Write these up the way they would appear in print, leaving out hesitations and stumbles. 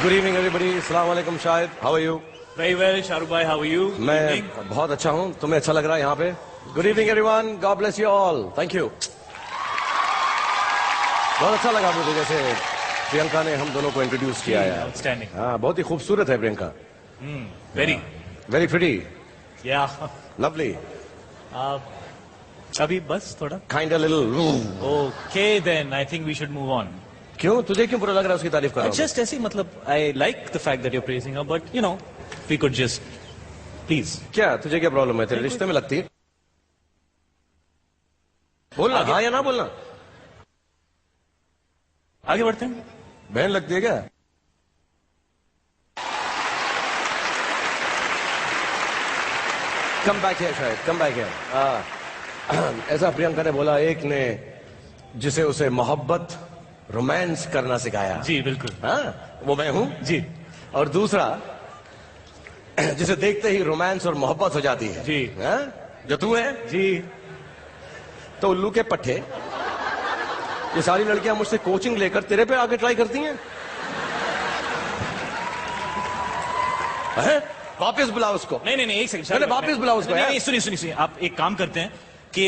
Good evening everybody, अस्सलाम वालेकुम Shahid, how are you? Very well Shahrukh भाई, हाउ आर यू? मैं बहुत अच्छा हूँ, तुम्हें अच्छा लग रहा है यहाँ पे? Good evening everyone, God bless you all, thank you. बहुत अच्छा लगा मुझे जैसे प्रियंका ने हम दोनों को इंट्रोड्यूस किया है। आउटस्टैंडिंग। हाँ, बहुत ही खूबसूरत है प्रियंका। वेरी वेरी प्रिटी, या लवली, अभी बस थोड़ा kind little. Okay then I think we should move on. क्यों, तुझे क्यों बुरा लग रहा है उसकी तारीफ कर रहा हूँ? जस्ट ऐसे मतलब I like the fact that you are praising her, but you know we could just please. क्या तुझे क्या प्रॉब्लम है, तेरे रिश्ते में लगती है? बोलना हाँ या ना बोलना। आगे बढ़ते हैं। बहन लगती है क्या? कम बैक है शायद, कम बैक है। ऐसा प्रियंका ने बोला, एक ने जिसे उसे मोहब्बत रोमांस करना सिखाया। जी बिल्कुल। हाँ, वो मैं हूं जी। और दूसरा जिसे देखते ही रोमांस और मोहब्बत हो जाती है। जी। हाँ? जो तू है जी। तो उल्लू के पट्टे, ये सारी लड़कियां मुझसे कोचिंग लेकर तेरे पे आके ट्राई करती हैं। हैं? वापस बुलाओ उसको। नहीं एक सेकंड। पहले वापस बुलाओ उसको यार। नहीं सुनिए, आप एक काम करते हैं कि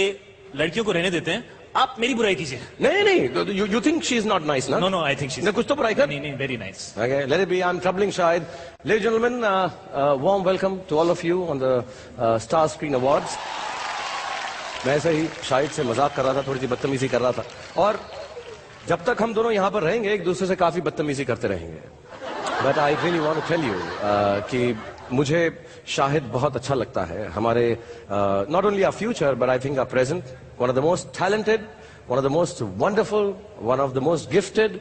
लड़कियों को रहने देते हैं, आप मेरी बुराई कीजिए। नहीं, you think she is not nice, ना? No, I think she's. नहीं, कुछ तो बुराई कर। नहीं, very nice. Okay, let it be. I'm troubling Shahid. Ladies and gentlemen, warm welcome to all of you on the Star Screen Awards. मैं ऐसे ही शाहिद से मजाक कर रहा था, थोड़ी सी बदतमीजी कर रहा था, और जब तक हम दोनों यहाँ पर रहेंगे एक दूसरे से काफी बदतमीजी करते रहेंगे। But I really want to tell you कि मुझे शाहिद बहुत अच्छा लगता है। हमारे not only our future, but I think our present, one of the most talented, one of the most wonderful, one of the most gifted,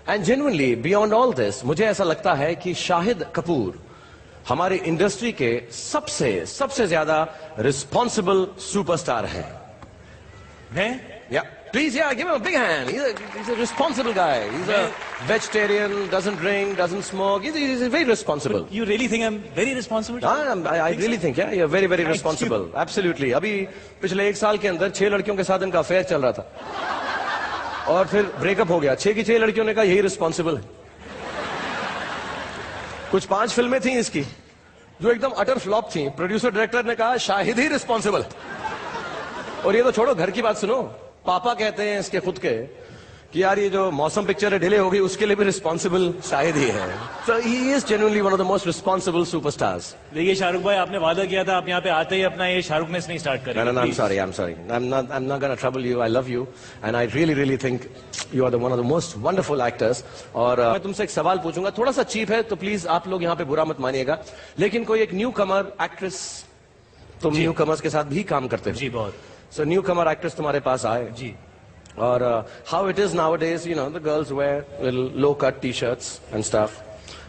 and genuinely beyond all this, मुझे ऐसा लगता है कि शाहिद कपूर हमारे इंडस्ट्री के सबसे ज्यादा रिस्पॉन्सिबल सुपरस्टार है। Yeah. Please, yeah, give him a big hand. He's a responsible guy. He's a vegetarian, doesn't drink, doesn't smoke. He's very responsible. You really think I'm very responsible? I really think, yeah, you're very, very responsible. Absolutely. अभी पिछले 1 साल के अंदर 6 लड़कियों के साथ इनका affair चल रहा था और फिर ब्रेकअप हो गया। 6 की 6 लड़कियों ने कहा यही रिस्पॉन्सिबल है। कुछ 5 फिल्में थी इसकी जो एकदम अटर फ्लॉप थी, प्रोड्यूसर डायरेक्टर ने कहा शाहिद ही रिस्पॉन्सिबल। और ये तो छोड़ो, घर की बात सुनो, पापा कहते हैं इसके खुद के कि यार ये जो मौसम पिक्चर है डिले हो गई, उसके लिए भी रिस्पॉन्सिबल शाहिद ही है। So he is genuinely one of the most responsible superstars. देखिए शाहरुख भाई, आपने वादा किया था आप यहाँ पे आते ही अपना ये शाहरुखनेस नहीं स्टार्ट करेंगे। No, I'm sorry. I'm not gonna trouble you. I love you and I really think you are one of the most wonderful actors. और मैं तुमसे एक सवाल पूछूंगा, थोड़ा सा चीप है तो प्लीज आप लोग यहाँ पे बुरा मत मानिएगा, लेकिन कोई एक न्यू कमर एक्ट्रेस, तुम न्यू कमर्स के साथ भी काम करते हो जी बहुत। So न्यू कमर एक्ट्रेस तुम्हारे पास आए जी, और how it is nowadays, you know, the girls wear little low cut t-shirts and stuff,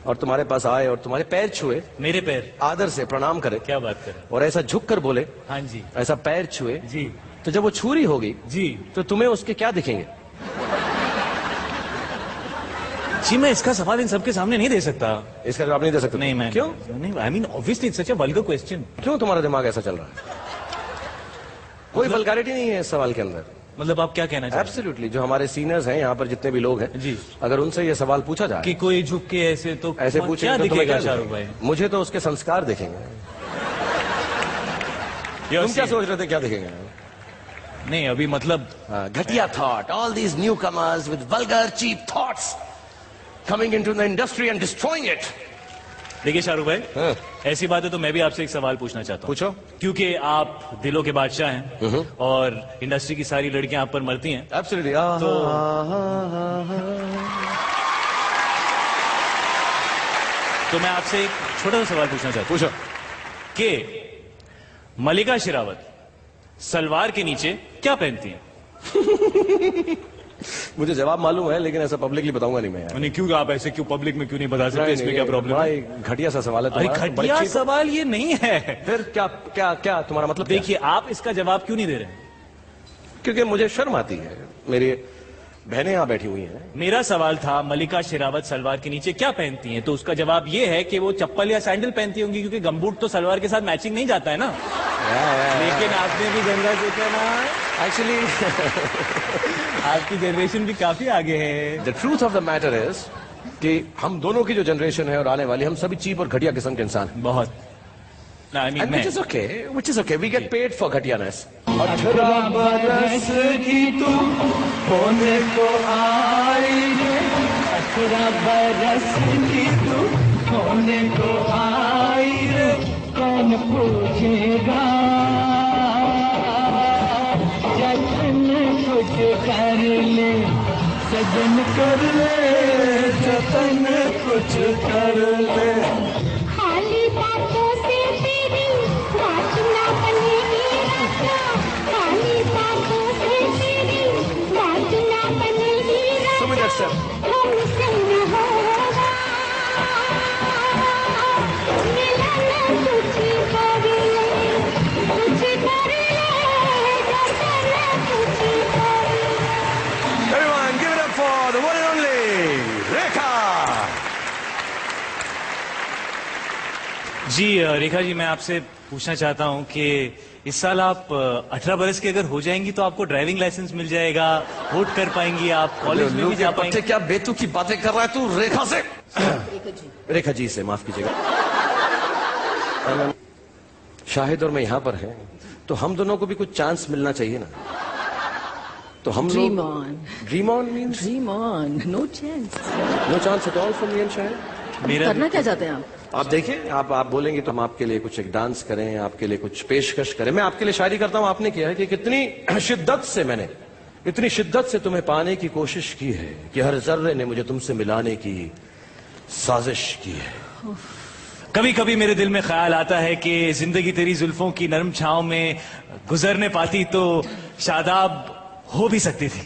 और तुम्हारे पास आए और तुम्हारे पैर छुए, मेरे पैर आदर से प्रणाम करे, क्या बात करें, और ऐसा झुक कर बोले हाँ जी, ऐसा पैर छुए जी, तो जब वो छुरी होगी जी, तो तुम्हें उसके क्या दिखेंगे? जी मैं इसका सवाल इन सबके सामने नहीं दे सकता। इसका जवाब नहीं दे सकते? नहीं मैं क्यों? नहीं, I mean obviously it's such a vulgar question. क्यों तुम्हारा दिमाग ऐसा चल रहा है? कोई वल्गैरिटी नहीं है इस सवाल के अंदर। मतलब आप क्या कहना चाहते हैं? एब्सोल्युटली, जो हमारे सीनियर्स हैं यहाँ पर जितने भी लोग हैं जी, अगर उनसे ये सवाल पूछा जाए कि कोई झुक के ऐसे तो ऐसे पूछे क्या तो तुम्हें दिखेगा क्या शाहरुख भाई? मुझे तो उसके संस्कार दिखेंगे। तुम क्या सोच रहे थे क्या दिखेंगे? नहीं अभी मतलब घटिया thought, all these new comers with vulgar cheap thoughts coming into the industry and destroying it. देखिए शाहरुख भाई, ऐसी बात है तो मैं भी आपसे एक सवाल पूछना चाहता हूँ। पूछो। क्योंकि आप दिलों के बादशाह हैं और इंडस्ट्री की सारी लड़कियां आप पर मरती हैं। एब्सोल्युटली। तो मैं आपसे एक छोटा सा सवाल पूछना चाहता हूँ। पूछो। कि मलिका शेरावत सलवार के नीचे क्या पहनती हैं? मुझे जवाब मालूम है लेकिन ऐसा पब्लिकली बताऊंगा नहीं मैं यार। नहीं क्यों, आप ऐसे क्यों पब्लिक में क्यों नहीं बता सकते? इसमें क्या प्रॉब्लम है? घटिया सा सवाल है तुम्हारा। घटिया सवाल ये नहीं है। फिर क्या क्या क्या तुम्हारा मतलब? देखिए आप इसका जवाब क्यों नहीं दे रहे? क्योंकि मुझे शर्म आती है, मेरी बहनें यहाँ बैठी हुई हैं। मेरा सवाल था मलिका शेरावत सलवार के नीचे क्या पहनती हैं, तो उसका जवाब ये है कि वो चप्पल या सैंडल पहनती होंगी, क्योंकि गमबूट तो सलवार के साथ मैचिंग नहीं जाता है ना। लेकिन आपने भी गंगा सोचा ना, एक्चुअली आपकी जनरेशन भी काफी आगे है। The truth of the matter is कि हम दोनों की जो जनरेशन है और आने वाली, हम सभी चीप और घटिया किस्म के इंसान हैं। बहुत। I mean, And which is okay. We get paid for घटियानेस। 18 बरस की तू होने को आई रे, 18 बरस की तू होने को आई रे, कौन पूछेगा जतन कुछ कर ले, सजन कर ले, जतन कुछ कर ले। खाली बातों से तेरी बात ना बनेगी राजा, खाली बातों से तेरी बात ना बनेगी राजा, हमसे न होगा मिलन कुछ कर ले, कुछ कर ले, जतन कुछ कर ले। Everyone, give it up for the one and only रेखा। जी रेखा जी, मैं आपसे पूछना चाहता हूं कि इस साल आप 18 बरस के अगर हो जाएंगी तो आपको ड्राइविंग लाइसेंस मिल जाएगा, वोट कर पाएंगी आप, कॉलेज में भी जा पाएंगे। क्या बेतु की बातें कर रहा है तू रेखा से? रेखा जी से माफ कीजिएगा। शाहिद और मैं यहाँ पर हैं, तो हम दोनों को भी कुछ चांस मिलना चाहिए ना। तो हम Dream लोग on. Dream on means Dream on. No chance. No chance at all for me and Shahid. मेरा करना क्या चाहते हैं आप? आप देखिए, आप बोलेंगे तो हम आपके लिए कुछ एक डांस करें, आपके लिए कुछ पेशकश करें। मैं आपके लिए शायरी करता हूं। आपने किया है कि कितनी शिद्दत से मैंने, इतनी शिद्दत से तुम्हें पाने की कोशिश की है कि हर जर्रे ने मुझे तुमसे मिलाने की साजिश की है। कभी कभी मेरे दिल में ख्याल आता है कि जिंदगी तेरी जुल्फों की नरम छांव में गुजरने पाती तो शादाब हो भी सकती थी।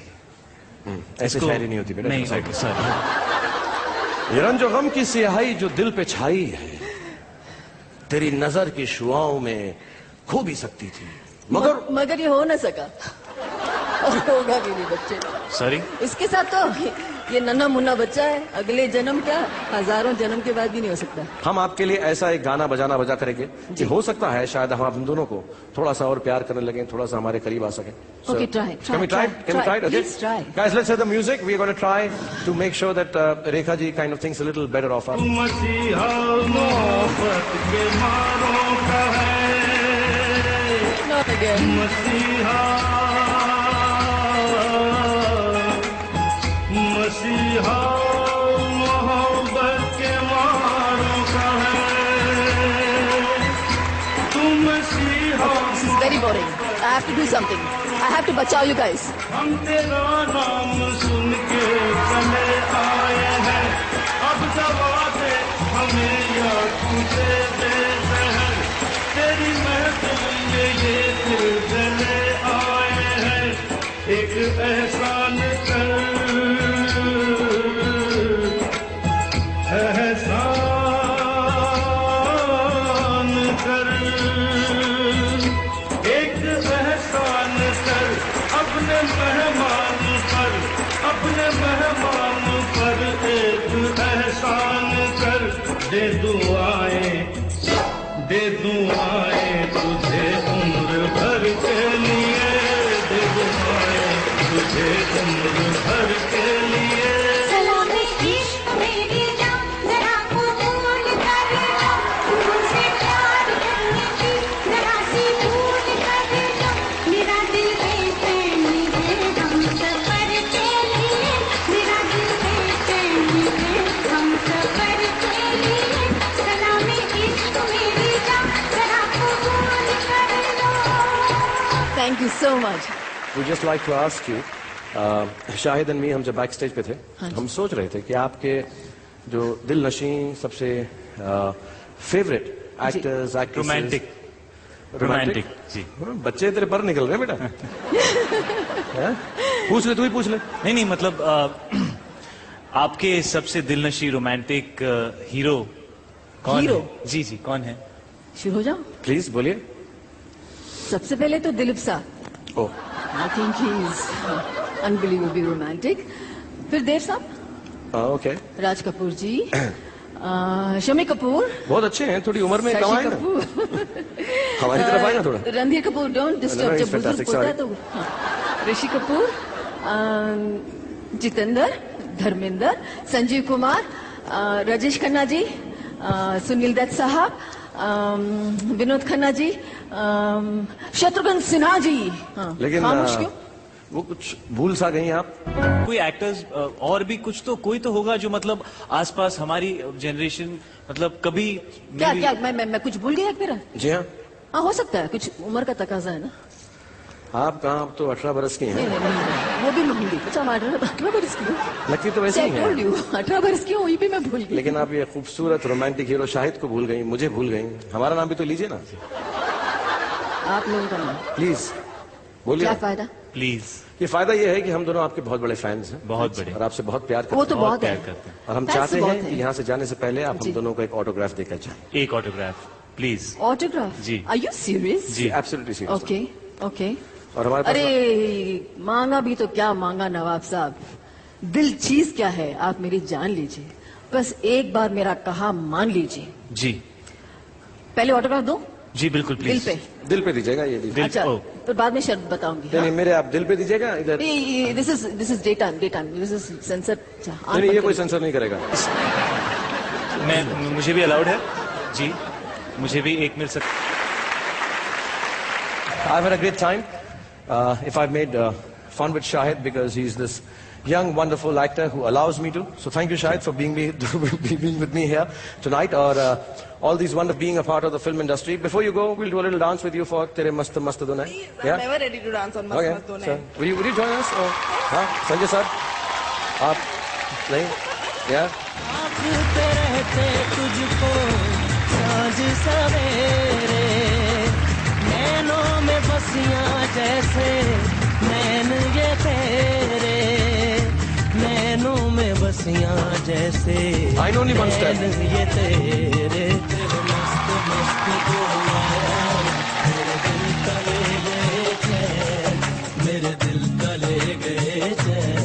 ऐसे शायरी नहीं होती बेटा। नहीं, सॉरी। ये रंजो गम की सियाही जो दिल पे छाई है, तेरी नजर की शुआओं में खो भी सकती थी, मगर ये हो न सका और होगा भी नहीं बच्चे। सॉरी। इसके साथ तो ये नन्हा मुन्ना बच्चा है, अगले जन्म क्या हजारों जन्म के बाद भी नहीं हो सकता। हम आपके लिए ऐसा एक गाना बजाना बजा करेंगे कि हो सकता है शायद हम दोनों को थोड़ा सा और प्यार करने लगे, थोड़ा सा हमारे करीब आ सके। Okay, try. Can we try? Okay? Please try. Guys, let's hear the music. We are going to try to make sure that Rekha ji kind of thinks a little better of us. मसीहा मोहब्बत के मारों का है, Not again. मसीहा मसीहा मोहब्बत के मारों का है, तू मसीहा। This is very boring. I have to do something. I have to बचाओ you guys. हम तेरा नाम सुन के चले आए हैं, अब जवाब हमें या तुझे दे शहर, तेरी महफिल में ये दिल चले आए हैं, एक एहसान कर, एहसान कर, एक एहसान कर अपने मेहमान पर, अपने मेहमान पर एक एहसान कर, दे दुआएं तुझे उम्र भर के लिए, दे दुआएं तुझे उम्र भर के लिए। सलामे इश्क मेरी जान, जरा कबूल कर लो, मुझसे प्यार करने की जरा सी भूल कर लो, मेरा दिल बेचैनी है हम सफर के लिए, मेरा दिल बेचैनी है हम सफर के लिए, सलामे इश्क मेरी जान, जरा कबूल कर लो। Thank you so much. We just like to ask you, Shahid and me हम जब बैक स्टेज पे थे, हम सोच रहे थे कि आपके जो दिल नशीं सबसे फेवरेट एक्टर्स, एक्ट्रेसेस, रोमांटिक जी। बच्चे तेरे पर निकल रहे बेटा। हैं? पूछ ले, तू ही पूछ ले। नहीं मतलब आपके सबसे दिलनशी रोमांटिक हीरो कौन हीरो? है? जी जी, कौन है? शुरू हो जाओ। प्लीज बोलिए। सबसे पहले तो दिलीप सा। ओ, I think he's unbelievably romantic. फिर देव साहब, ओके। राज कपूर जी, शमी कपूर, बहुत अच्छे हैं, थोड़ी उम्र में कम शशि आए ना, कपूर, हमारी तरफ आए ना थोड़ा। Randhir Kapoor, don't disturb, No, जब it's बुजुर्ग fantastic, होता है sorry. तो हाँ। ऋषि कपूर, जितेंद्र, धर्मेंद्र, संजीव कुमार, राजेश खन्ना जी, सुनील दत्त साहब, विनोद खन्ना जी, शत्रुघ्न सिन्हा जी। हाँ, लेकिन खामोश क्यों? वो कुछ भूल सा गई आप। कोई एक्टर्स और भी कुछ तो कोई तो होगा जो मतलब आसपास हमारी जनरेशन मतलब कभी क्या maybe- क्या मैं कुछ भूल गया मेरा? जी हाँ, हाँ, हो सकता है, कुछ उम्र का तकाजा है ना। आप कहाँ, आप तो 18 बरस की नहीं, हैं। नहीं, नहीं, वो भी मैं भूल गई। अच्छा, मैं 18 बरस की हूँ। लगती तो वैसे ही है। 18 बरस की हूँ, ये भी मैं भूल गई। लेकिन आप ये खूबसूरत रोमांटिक हीरो शाहिद को भूल गई, मुझे भूल गई। हमारा नाम भी तो लीजिए ना आप लोगों का नाम प्लीज, बोलिए। क्या फायदा? प्लीज। ये फायदा ये है कि हम दोनों आपके बहुत बड़े फैंस हैं, बहुत बड़े। और आपसे बहुत प्यार करते वो हैं। तो बहुत प्यार है। करते हैं। और हम Fans चाहते तो हैं बहुत कि हैं। यहाँ से जाने से पहले आप हम जी। दोनों को एक ऑटोग्राफ देकर जाए। एक ऑटोग्राफ प्लीज। ऑटोग्राफ? जी। Are you serious? जी। Absolutely serious. Okay, okay. और हमारे पास अरे मांगा भी तो क्या मांगा नवाब साहब, दिल चीज क्या है आप मेरी जान लीजिए, बस एक बार मेरा कहा मान लीजिए। जी पहले ऑटोग्राफ दो, जी बिल्कुल दिल प्लीज। पे। दिल पे दीजिएगा, ये लीजिए। दिल अच्छा, ओ। तो बाद में शर्त बताऊंगी। नहीं नहीं, मेरे आप दिल पे दीजिएगा इधर। This is day time, this is sensor. नहीं नहीं, ये कोई सेंसर नहीं करेगा। मैं मुझे भी अलाउड है जी, मुझे भी एक मिल सकता। I've had a great time. If I've made fun with Shahid because he's this young, wonderful actor who allows me to. So thank you, Shahid, for being with me here tonight, or all these wonder being a part of the film industry. Before you go, we'll do a little dance with you for Tere Mast Mast Dunai. I'm never ready to dance on Mast Okay. Mast Dunai. So, would you join us? Or, हाँ, Sanjay sir, आप नहीं? Yeah. आँखते रहते तुझको साँझ सवेरे, नैनों में बसियां जैसे नैन ये तेरे, नैनों में बसियां जैसे I know only one step. नैन ये तेरे, तेरे मस्त मस्त बोला, मेरे दिल का ले गए चैन, मेरे दिल का ले गए चैन।